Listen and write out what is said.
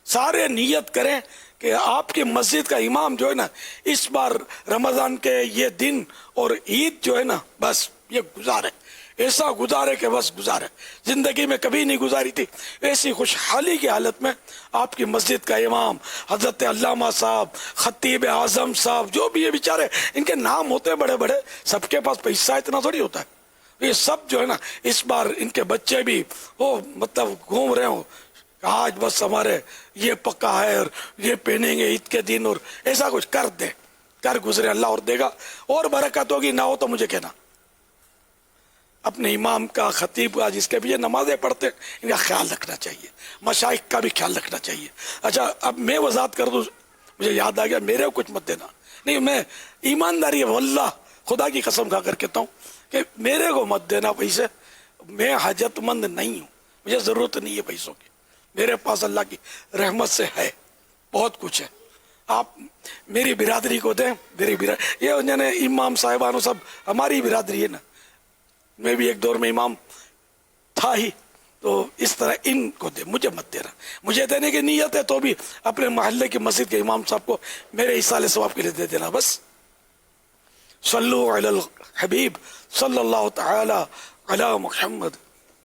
سارے نیت کریں کہ آپ کی مسجد کا امام جو ہے نا اس بار رمضان کے یہ دن اور عید جو ہے نا بس یہ گزارے، ایسا گزارے کہ بس گزارے، زندگی میں کبھی نہیں گزاری تھی ایسی خوشحالی کی حالت میں آپ کی مسجد کا امام حضرت علامہ صاحب، خطیب اعظم صاحب، جو بھی یہ بیچارے ان کے نام ہوتے ہیں بڑے بڑے، سب کے پاس پیسہ اتنا تھوڑی ہوتا ہے، یہ سب جو ہے نا اس بار ان کے بچے بھی وہ مطلب گھوم رہے ہوں آج بس ہمارے یہ پکا ہے اور یہ پہنیں گے عید کے دن، اور ایسا کچھ کر دے، کر گزرے، اللہ اور دے گا، اور برکت ہوگی، نہ ہو تو مجھے کہنا۔ اپنے امام کا، خطیب کا، جس کے بھی یہ نمازیں پڑھتے ان کا خیال رکھنا چاہیے، مشائخ کا بھی خیال رکھنا چاہیے۔ اچھا اب میں وضاحت کر دوں، مجھے یاد آ گیا، میرے کچھ مت دینا نہیں، میں ایمانداری واللہ خدا کی قسم کھا کر کہتا ہوں کہ میرے کو مت دینا پیسے، میں حاجت مند نہیں ہوں، مجھے ضرورت نہیں ہے پیسوں کی، میرے پاس اللہ کی رحمت سے ہے، بہت کچھ ہے، آپ میری برادری کو دیں، میری برادری یہ یعنی امام صاحبانوں سب ہماری برادری ہے نا، میں بھی ایک دور میں امام تھا ہی، تو اس طرح ان کو دے، مجھے مت دینا، مجھے دینے کی نیت ہے تو بھی اپنے محلے کی مسجد کے امام صاحب کو میرے ایصال ثواب کے لیے دے دینا بس۔ صلو علی الحبیب صلی اللہ تعالی علی محمد۔